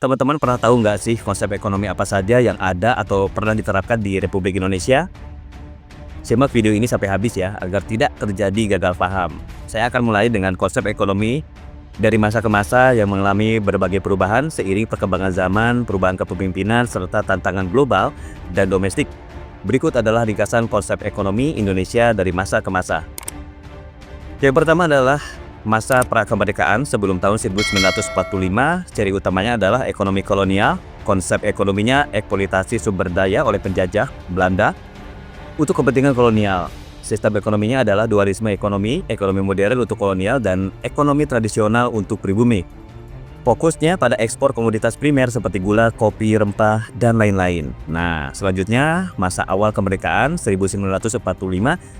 Teman-teman pernah tahu nggak sih konsep ekonomi apa saja yang ada atau pernah diterapkan di Republik Indonesia? Simak video ini sampai habis ya, agar tidak terjadi gagal paham. Saya akan mulai dengan konsep ekonomi dari masa ke masa yang mengalami berbagai perubahan seiring perkembangan zaman, perubahan kepemimpinan, serta tantangan global dan domestik. Berikut adalah ringkasan konsep ekonomi Indonesia dari masa ke masa. Yang pertama adalah masa prakemerdekaan sebelum tahun 1945, ciri utamanya adalah ekonomi kolonial. Konsep ekonominya eksploitasi sumber daya oleh penjajah Belanda untuk kepentingan kolonial. Sistem ekonominya adalah dualisme ekonomi modern untuk kolonial dan ekonomi tradisional untuk pribumi. Fokusnya pada ekspor komoditas primer seperti gula, kopi, rempah, dan lain-lain. Nah, selanjutnya masa awal kemerdekaan 1945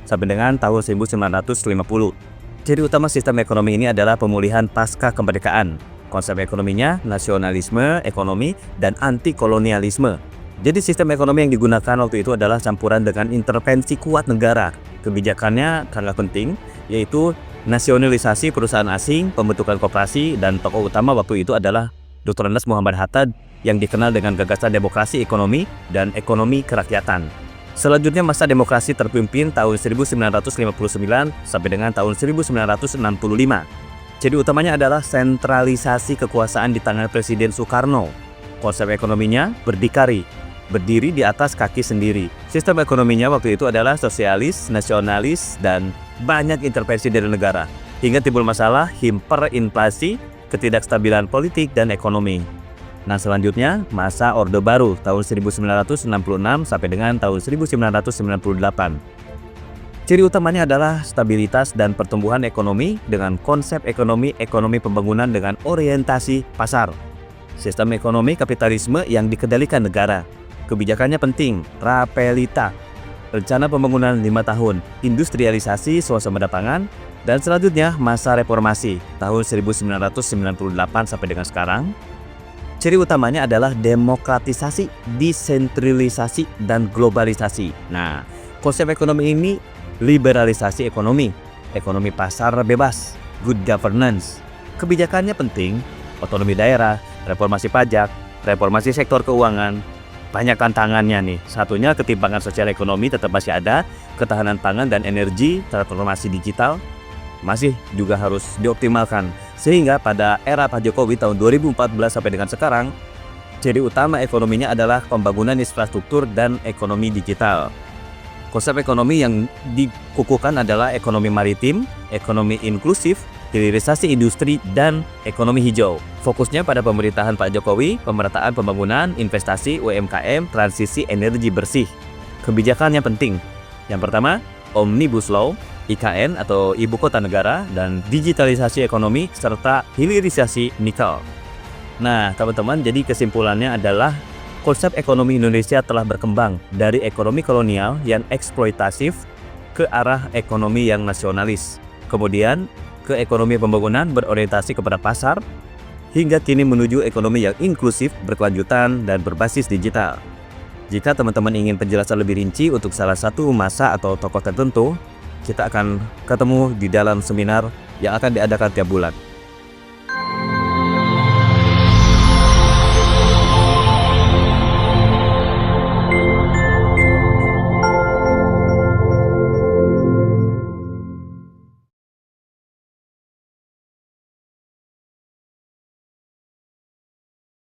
sampai dengan tahun 1950. Ciri utama sistem ekonomi ini adalah pemulihan pasca kemerdekaan. Konsep ekonominya nasionalisme ekonomi dan anti-kolonialisme. Jadi sistem ekonomi yang digunakan waktu itu adalah campuran dengan intervensi kuat negara. Kebijakannya sangat penting, yaitu nasionalisasi perusahaan asing, pembentukan koperasi, dan tokoh utama waktu itu adalah Dr. Andes Muhammad Hatta yang dikenal dengan gagasan demokrasi ekonomi dan ekonomi kerakyatan. Selanjutnya masa demokrasi terpimpin tahun 1959 sampai dengan tahun 1965. Ciri utamanya adalah sentralisasi kekuasaan di tangan Presiden Soekarno. Konsep ekonominya berdikari, berdiri di atas kaki sendiri. Sistem ekonominya waktu itu adalah sosialis, nasionalis, dan banyak intervensi dari negara. Hingga timbul masalah hiperinflasi, ketidakstabilan politik dan ekonomi. Nah, selanjutnya masa Orde Baru tahun 1966 sampai dengan tahun 1998. Ciri utamanya adalah stabilitas dan pertumbuhan ekonomi dengan konsep ekonomi pembangunan dengan orientasi pasar. Sistem ekonomi kapitalisme yang dikendalikan negara. Kebijakannya penting, Rapelita, rencana pembangunan 5 tahun, industrialisasi swasembada pangan, dan selanjutnya masa reformasi tahun 1998 sampai dengan sekarang. Ciri utamanya adalah demokratisasi, desentralisasi, dan globalisasi. Nah, konsep ekonomi ini liberalisasi ekonomi pasar bebas, good governance. Kebijakannya penting, otonomi daerah, reformasi pajak, reformasi sektor keuangan. Banyak tantangannya nih. Satunya ketimpangan sosial ekonomi tetap masih ada, ketahanan pangan dan energi, transformasi digital masih juga harus dioptimalkan. Sehingga pada era Pak Jokowi tahun 2014 sampai dengan sekarang, ciri utama ekonominya adalah pembangunan infrastruktur dan ekonomi digital. Konsep ekonomi yang dikukuhkan adalah ekonomi maritim, ekonomi inklusif, hilirisasi industri, dan ekonomi hijau. Fokusnya pada pemerintahan Pak Jokowi, pemerataan pembangunan, investasi, UMKM, transisi energi bersih. Kebijakannya penting. Yang pertama, Omnibus Law, IKN atau Ibu Kota Negara, dan digitalisasi ekonomi, serta hilirisasi nikel. Nah, teman-teman, jadi kesimpulannya adalah konsep ekonomi Indonesia telah berkembang dari ekonomi kolonial yang eksploitatif ke arah ekonomi yang nasionalis. Kemudian ke ekonomi pembangunan berorientasi kepada pasar, hingga kini menuju ekonomi yang inklusif, berkelanjutan, dan berbasis digital. Jika teman-teman ingin penjelasan lebih rinci untuk salah satu masa atau tokoh tertentu, kita akan ketemu di dalam seminar yang akan diadakan tiap bulan.